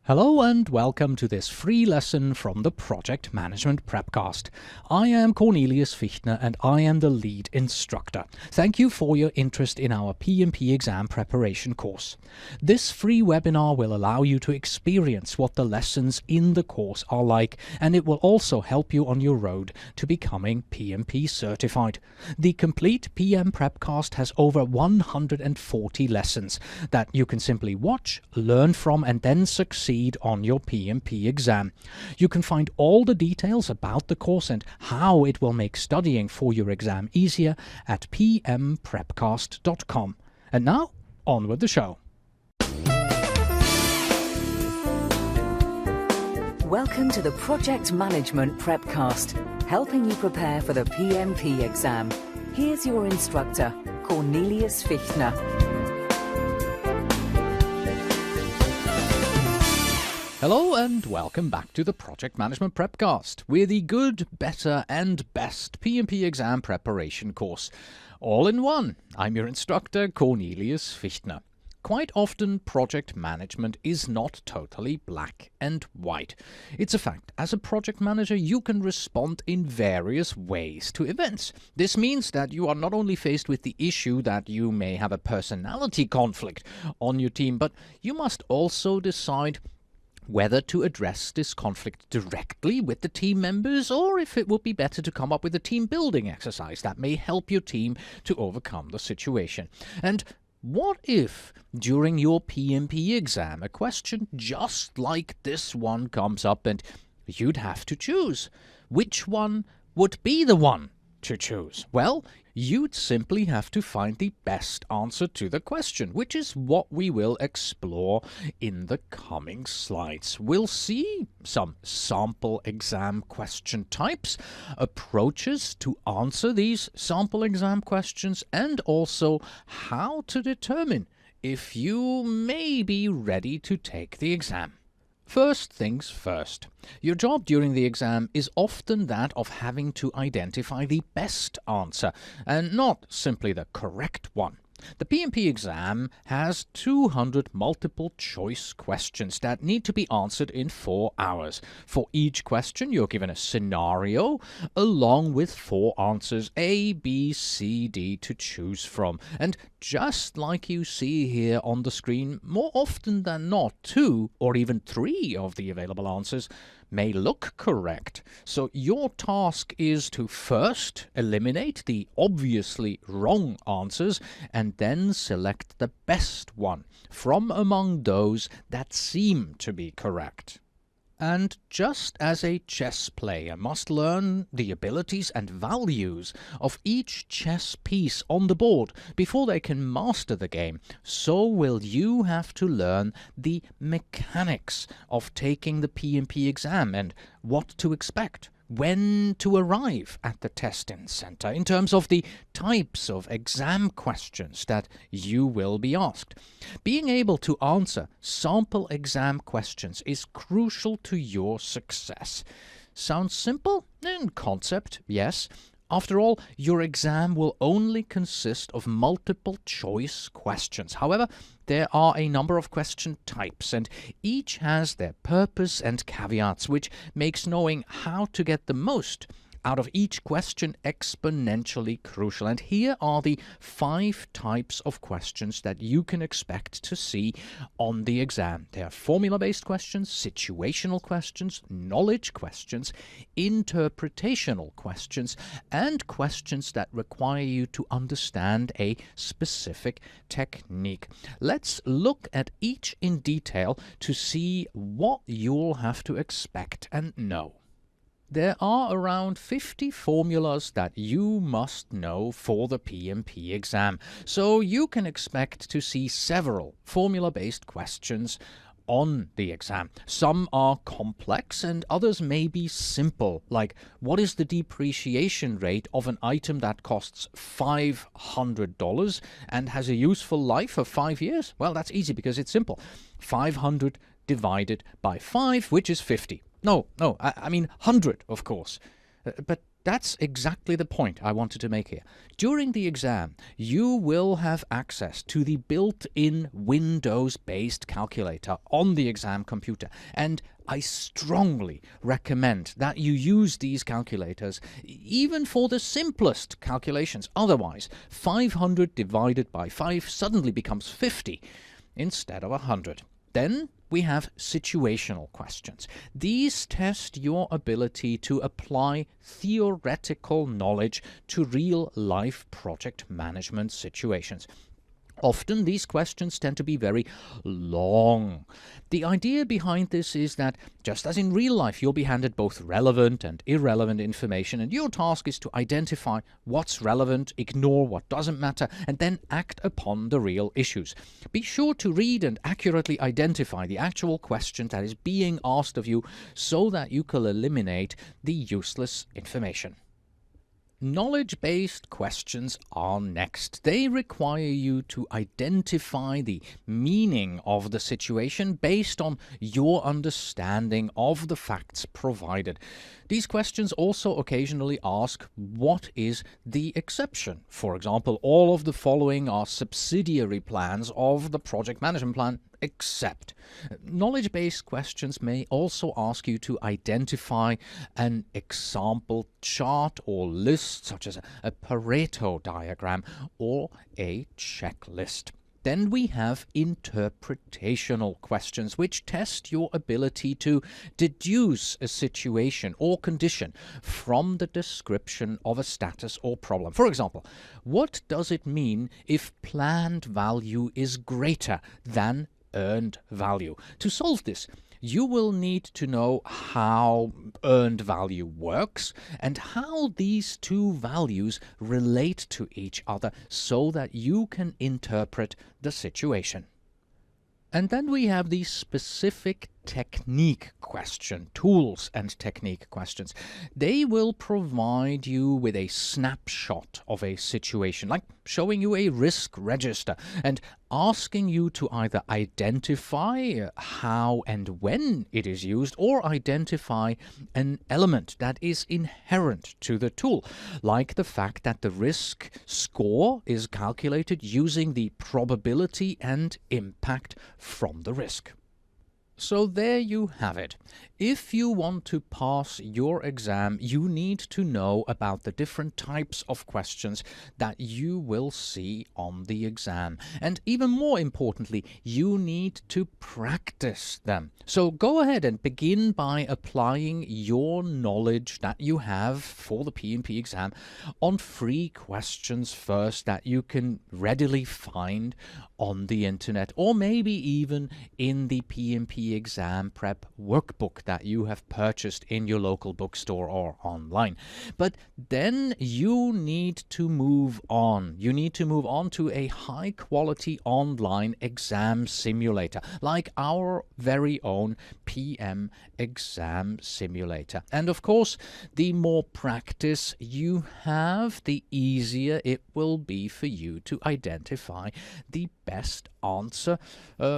Hello and welcome to this free lesson from the Project Management Prepcast. I am Cornelius Fichtner and I am the lead instructor. Thank you for your interest in our PMP exam preparation course. This free webinar will allow you to experience what the lessons in the course are like, and it will also help you on your road to becoming PMP certified. The complete PM Prepcast has over 140 lessons that you can simply watch, learn from, and then succeed on your PMP exam. You can find all the details about the course and how it will make studying for your exam easier at pmprepcast.com. And now, on with the show. Welcome to the Project Management Prepcast, helping you prepare for the PMP exam. Here's your instructor, Cornelius Fichtner. Hello and welcome back to the Project Management Prepcast. We're the good, better and best PMP exam preparation course. All in one. I'm your instructor, Cornelius Fichtner. Quite often, project management is not totally black and white. It's a fact. As a project manager, you can respond in various ways to events. This means that you are not only faced with the issue that you may have a personality conflict on your team, but you must also decide whether to address this conflict directly with the team members or if it would be better to come up with a team building exercise that may help your team to overcome the situation. And what if, during your PMP exam, a question just like this one comes up and you'd have to choose? Which one would be the one to choose? Well, you'd simply have to find the best answer to the question, which is what we will explore in the coming slides. We'll see some sample exam question types, approaches to answer these sample exam questions, and also how to determine if you may be ready to take the exam. First things first. Your job during the exam is often that of having to identify the best answer, and not simply the correct one. The PMP exam has 200 multiple-choice questions that need to be answered in 4 hours. For each question, you're given a scenario, along with 4 answers, A, B, C, D, to choose from. And just like you see here on the screen, more often than not, 2 or even 3 of the available answers may look correct. So your task is to first eliminate the obviously wrong answers and then select the best one from among those that seem to be correct. And just as a chess player must learn the abilities and values of each chess piece on the board before they can master the game, so will you have to learn the mechanics of taking the PMP exam and what to expect, when to arrive at the testing center in terms of the types of exam questions that you will be asked. Being able to answer sample exam questions is crucial to your success. Sounds simple? In concept, yes. After all, your exam will only consist of multiple choice questions. However, there are a number of question types, and each has their purpose and caveats, which makes knowing how to get the most out of each question exponentially crucial. And here are the 5 types of questions that you can expect to see on the exam. They are formula-based questions, situational questions, knowledge questions, interpretational questions, and questions that require you to understand a specific technique. Let's look at each in detail to see what you'll have to expect and know. There are around 50 formulas that you must know for the PMP exam, so you can expect to see several formula-based questions on the exam. Some are complex and others may be simple, like what is the depreciation rate of an item that costs $500 and has a useful life of 5 years? Well, that's easy because it's simple. 500 divided by 5, which is 50. No, I mean 100, of course. But That's exactly the point I wanted to make here. During the exam, you will have access to the built-in Windows-based calculator on the exam computer, and I strongly recommend that you use these calculators even for the simplest calculations. Otherwise, 500 divided by 5 suddenly becomes 50 instead of 100. Then we have situational questions. These test your ability to apply theoretical knowledge to real-life project management situations. Often these questions tend to be very long. The idea behind this is that, just as in real life, you'll be handed both relevant and irrelevant information, and your task is to identify what's relevant, ignore what doesn't matter, and then act upon the real issues. Be sure to read and accurately identify the actual question that is being asked of you so that you can eliminate the useless information. Knowledge-based questions are next. They require you to identify the meaning of the situation based on your understanding of the facts provided. These questions also occasionally ask, what is the exception? For example, all of the following are subsidiary plans of the project management plan, except. Knowledge-based questions may also ask you to identify an example chart or list, such as a Pareto diagram or a checklist. Then we have interpretational questions, which test your ability to deduce a situation or condition from the description of a status or problem. For example, what does it mean if planned value is greater than earned value? To solve this, you will need to know how earned value works and how these two values relate to each other so that you can interpret the situation. And then we have the specific technique question, tools and technique questions. They will provide you with a snapshot of a situation, like showing you a risk register and asking you to either identify how and when it is used or identify an element that is inherent to the tool, like the fact that the risk score is calculated using the probability and impact from the risk. So there you have it. If you want to pass your exam, you need to know about the different types of questions that you will see on the exam. And even more importantly, you need to practice them. So go ahead and begin by applying your knowledge that you have for the PMP exam on free questions first that you can readily find on the internet, or maybe even in the PMP exam prep workbook that you have purchased in your local bookstore or online. But then you need to move on. You need to move on to a high-quality online exam simulator, like our very own PM exam simulator. And of course, the more practice you have, the easier it will be for you to identify the best answer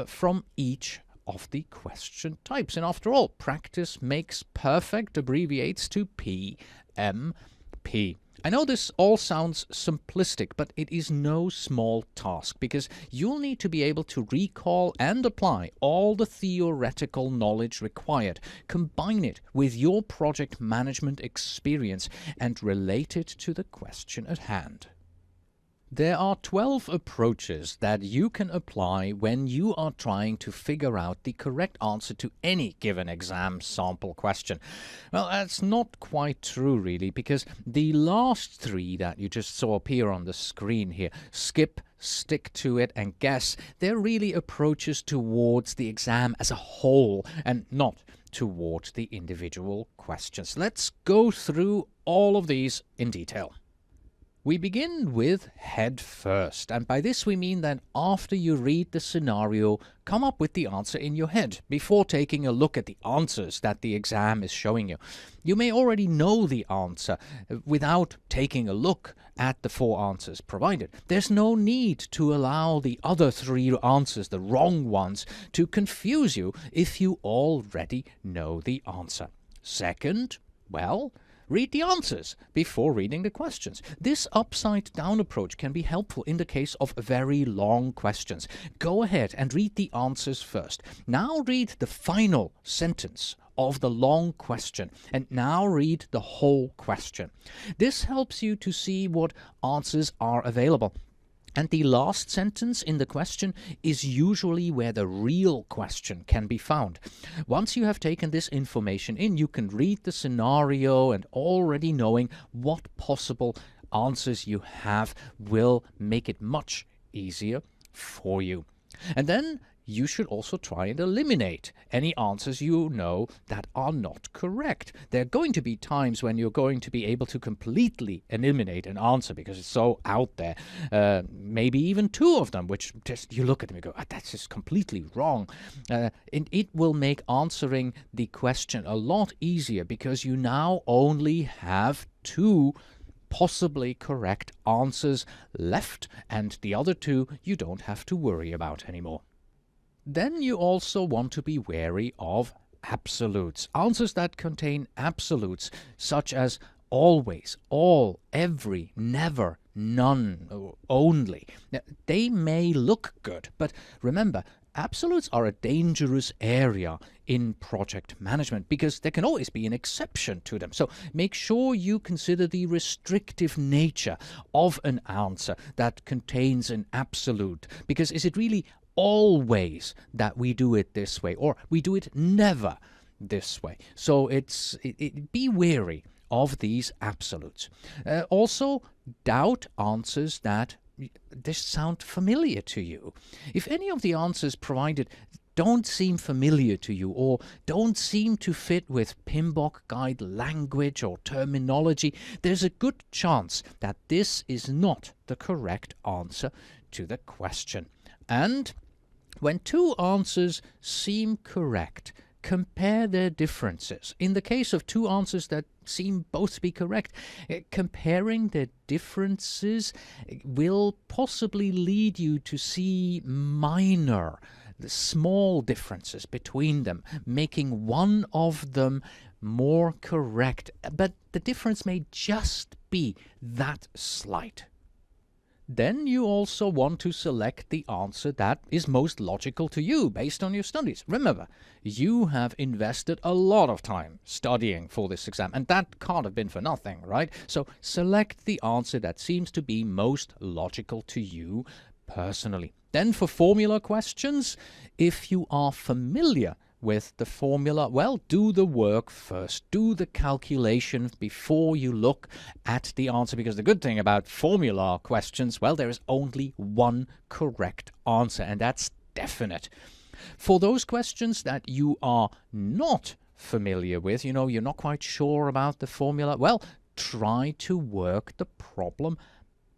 from each of the question types. And after all, practice makes perfect abbreviates to PMP. I know this all sounds simplistic, but it is no small task, because you'll need to be able to recall and apply all the theoretical knowledge required, combine it with your project management experience, and relate it to the question at hand. There are 12 approaches that you can apply when you are trying to figure out the correct answer to any given exam sample question. Well, that's not quite true, really, because the last 3 that you just saw appear on the screen here, skip, stick to it, and guess, they're really approaches towards the exam as a whole and not towards the individual questions. Let's go through all of these in detail. We begin with head first, and by this we mean that after you read the scenario, come up with the answer in your head before taking a look at the answers that the exam is showing you. You may already know the answer without taking a look at the 4 answers provided. There's no need to allow the other 3 answers, the wrong ones, to confuse you if you already know the answer. Second, well, read the answers before reading the questions. This upside-down approach can be helpful in the case of very long questions. Go ahead and read the answers first. Now read the final sentence of the long question, and now read the whole question. This helps you to see what answers are available. And the last sentence in the question is usually where the real question can be found. Once you have taken this information in, you can read the scenario, and already knowing what possible answers you have will make it much easier for you. And then you should also try and eliminate any answers you know that are not correct. There are going to be times when you're going to be able to completely eliminate an answer because it's so out there. Maybe even two of them, which just you look at them and go, that's just completely wrong. It will make answering the question a lot easier because you now only have two possibly correct answers left, and the other two you don't have to worry about anymore. Then you also want to be wary of absolutes. Answers that contain absolutes, such as always, all, every, never, none, or only. Now, they may look good, but remember, absolutes are a dangerous area in project management because there can always be an exception to them. So make sure you consider the restrictive nature of an answer that contains an absolute, because is it really always that we do it this way, or we do it never this way? So be wary of these absolutes. Also, doubt answers that just sound familiar to you. If any of the answers provided don't seem familiar to you or don't seem to fit with PMBOK guide language or terminology, there's a good chance that this is not the correct answer to the question. And when two answers seem correct, compare their differences. In the case of two answers that seem both to be correct, comparing their differences will possibly lead you to see minor, small differences between them, making one of them more correct. But the difference may just be that slight. Then you also want to select the answer that is most logical to you based on your studies. Remember, you have invested a lot of time studying for this exam, and that can't have been for nothing, right? So select the answer that seems to be most logical to you personally. Then for formula questions, if you are familiar with the formula, well, do the work first. Do the calculation before you look at the answer, because the good thing about formula questions, well, there is only one correct answer, and that's definite. For those questions that you are not familiar with, you're not quite sure about the formula, well, try to work the problem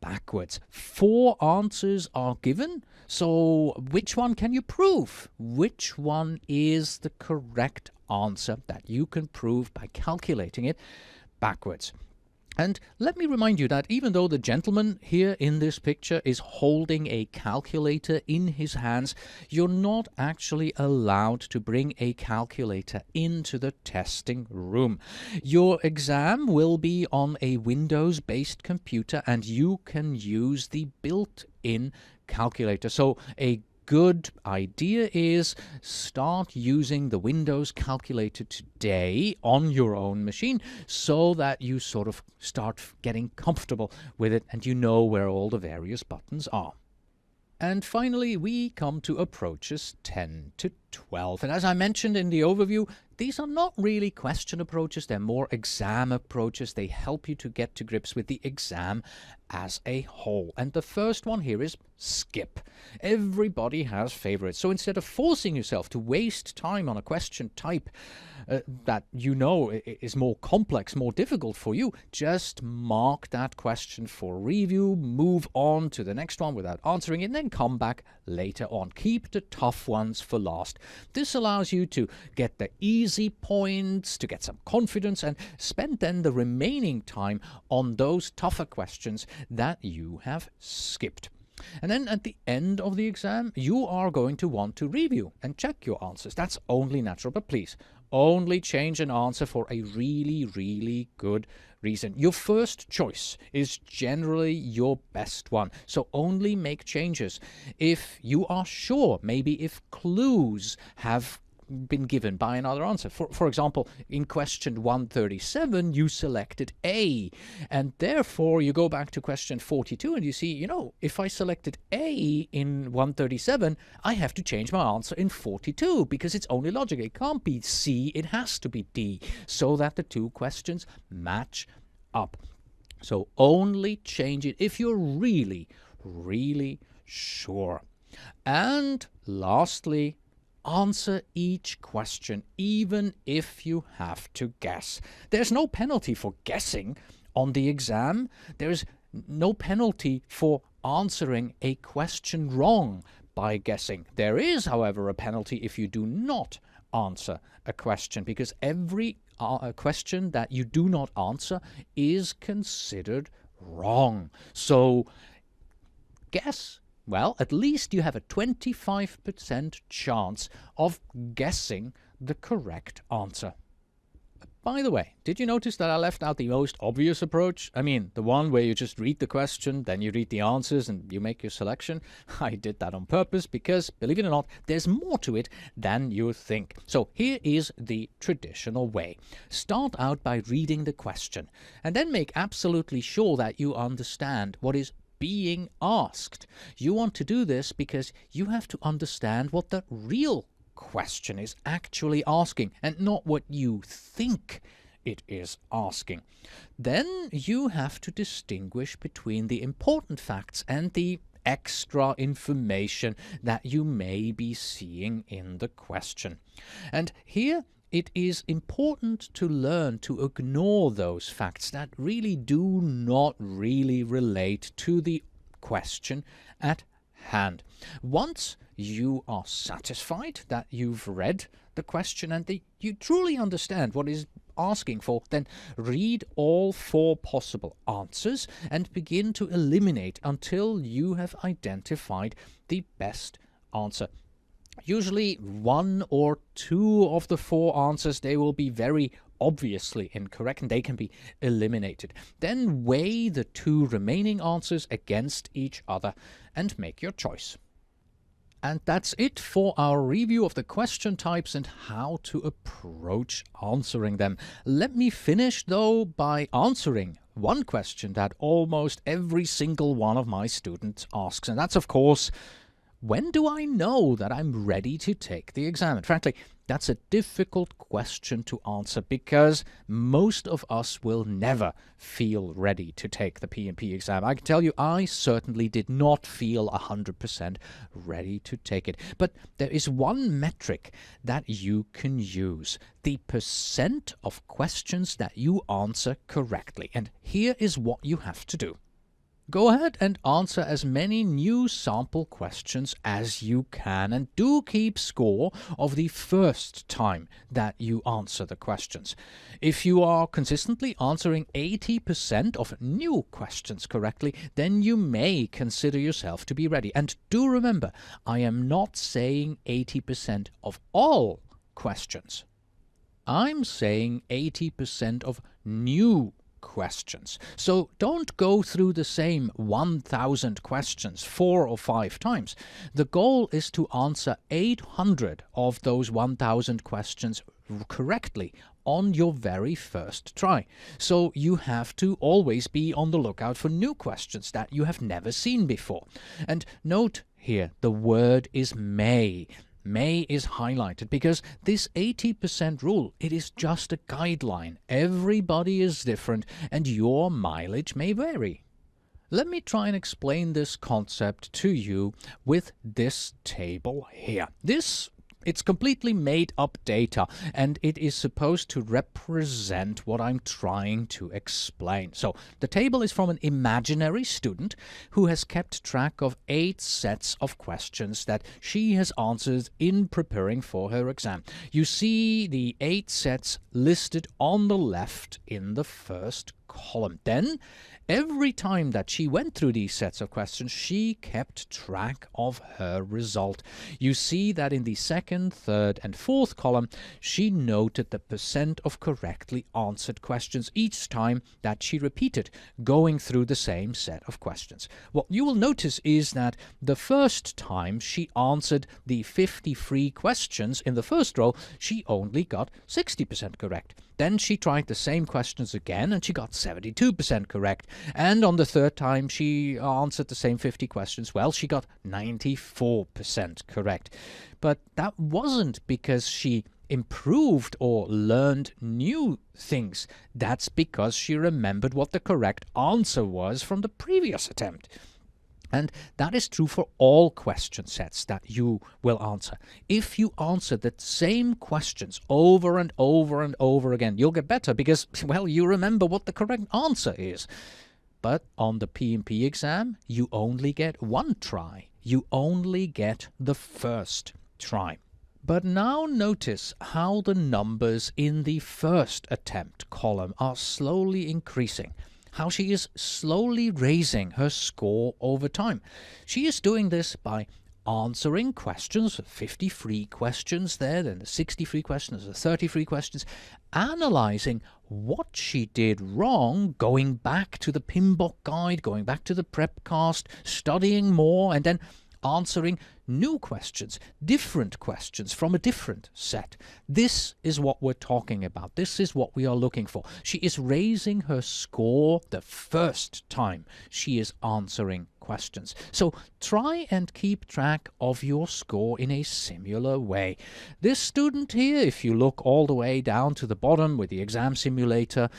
backwards. 4 answers are given, so which one can you prove? Which one is the correct answer that you can prove by calculating it backwards? And let me remind you that even though the gentleman here in this picture is holding a calculator in his hands, you're not actually allowed to bring a calculator into the testing room. Your exam will be on a Windows-based computer, and you can use the built-in calculator. So a good idea is start using the Windows calculator today on your own machine so that you sort of start getting comfortable with it and you know where all the various buttons are. And finally, we come to approaches 10 to 12. And as I mentioned in the overview, these are not really question approaches, they're more exam approaches. They help you to get to grips with the exam as a whole. And the first one here is skip. Everybody has favorites. So instead of forcing yourself to waste time on a question type that you know is more complex, more difficult for you, just mark that question for review, move on to the next one without answering it, and then come back later on. Keep the tough ones for last. This allows you to get the easy points, to get some confidence, and spend then the remaining time on those tougher questions that you have skipped. And then at the end of the exam, you are going to want to review and check your answers. That's only natural, but please, only change an answer for a really, really good reason. Your first choice is generally your best one, so only make changes if you are sure, maybe if clues have been given by another answer. For example, in question 137, you selected A, and therefore you go back to question 42 and you see, if I selected A in 137, I have to change my answer in 42 because it's only logical. It can't be C, it has to be D, so that the two questions match up. So only change it if you're really, really sure. And lastly, answer each question, even if you have to guess. There's no penalty for guessing on the exam. There's no penalty for answering a question wrong by guessing. There is, however, a penalty if you do not answer a question, because every question that you do not answer is considered wrong. So guess. Well, at least you have a 25% chance of guessing the correct answer. By the way, did you notice that I left out the most obvious approach? I mean, the one where you just read the question, then you read the answers and you make your selection. I did that on purpose because, believe it or not, there's more to it than you think. So here is the traditional way. Start out by reading the question and then make absolutely sure that you understand what is being asked. You want to do this because you have to understand what the real question is actually asking and not what you think it is asking. Then you have to distinguish between the important facts and the extra information that you may be seeing in the question. And here it is important to learn to ignore those facts that really do not really relate to the question at hand. Once you are satisfied that you've read the question and you truly understand what is asking for, then read all 4 possible answers and begin to eliminate until you have identified the best answer. Usually 1 or 2 of the 4 answers, they will be very obviously incorrect and they can be eliminated. Then weigh the 2 remaining answers against each other and make your choice. And that's it for our review of the question types and how to approach answering them. Let me finish, though, by answering one question that almost every single one of my students asks, and that's, of course, when do I know that I'm ready to take the exam? And frankly, that's a difficult question to answer because most of us will never feel ready to take the PMP exam. I can tell you, I certainly did not feel 100% ready to take it. But there is one metric that you can use: the percent of questions that you answer correctly. And here is what you have to do. Go ahead and answer as many new sample questions as you can, and do keep score of the first time that you answer the questions. If you are consistently answering 80% of new questions correctly, then you may consider yourself to be ready. And do remember, I am not saying 80% of all questions. I'm saying 80% of new questions. So don't go through the same 1,000 questions 4 or 5 times. The goal is to answer 800 of those 1,000 questions correctly on your very first try. So you have to always be on the lookout for new questions that you have never seen before. And note here, the word is may. May is highlighted because this 80% rule, it is just a guideline. Everybody is different and your mileage may vary. Let me try and explain this concept to you with this table here. It's completely made up data and it is supposed to represent what I'm trying to explain. So the table is from an imaginary student who has kept track of 8 sets of questions that she has answered in preparing for her exam. You see the 8 sets listed on the left in the first column. Then, every time that she went through these sets of questions, she kept track of her result. You see that in the second, third, and fourth column, she noted the percent of correctly answered questions each time that she repeated going through the same set of questions. What you will notice is that the first time she answered the 53 questions in the first row, she only got 60% correct. Then she tried the same questions again and she got 72% correct. And on the third time she answered the same 50 questions, well, she got 94% correct. But that wasn't because she improved or learned new things. That's because she remembered what the correct answer was from the previous attempt. And that is true for all question sets that you will answer. If you answer the same questions over and over and over again, you'll get better because, well, you remember what the correct answer is. But on the PMP exam, you only get one try. You only get the first try. But now notice how the numbers in the first attempt column are slowly increasing. How she is slowly raising her score over time. She is doing this by answering questions, 53 questions there, then the 63 questions, the 33 questions, analyzing what she did wrong, going back to the PMBOK guide, going back to the Prepcast, studying more, and then answering new questions, different questions from a different set. This is what we're talking about. This is what we are looking for. She is raising her score the first time she is answering questions. So try and keep track of your score in a similar way. This student here, if you look all the way down to the bottom with the exam simulator,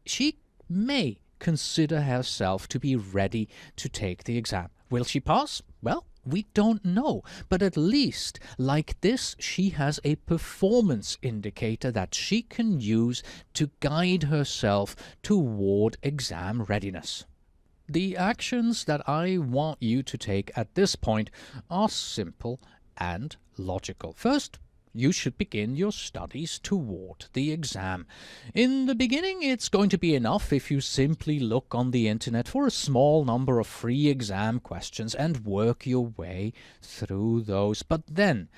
she may consider herself to be ready to take the exam. Will she pass? Well, we don't know, but at least, like this, she has a performance indicator that she can use to guide herself toward exam readiness. The actions that I want you to take at this point are simple and logical. First, you should begin your studies toward the exam. In the beginning, it's going to be enough if you simply look on the internet for a small number of free exam questions and work your way through those. But then,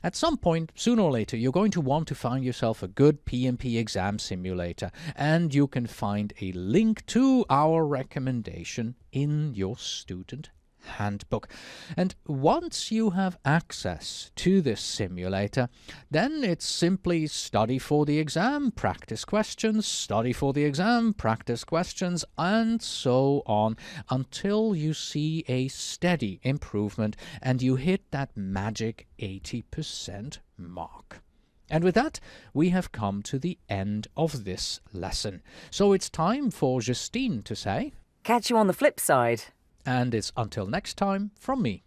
at some point, sooner or later, you're going to want to find yourself a good PMP exam simulator, and you can find a link to our recommendation in your student handbook. And once you have access to this simulator, then it's simply study for the exam, practice questions, study for the exam, practice questions, and so on until you see a steady improvement and you hit that magic 80% mark. And with that, we have come to the end of this lesson. So it's time for Justine to say, Catch you on the flip side. and it's until next time from me.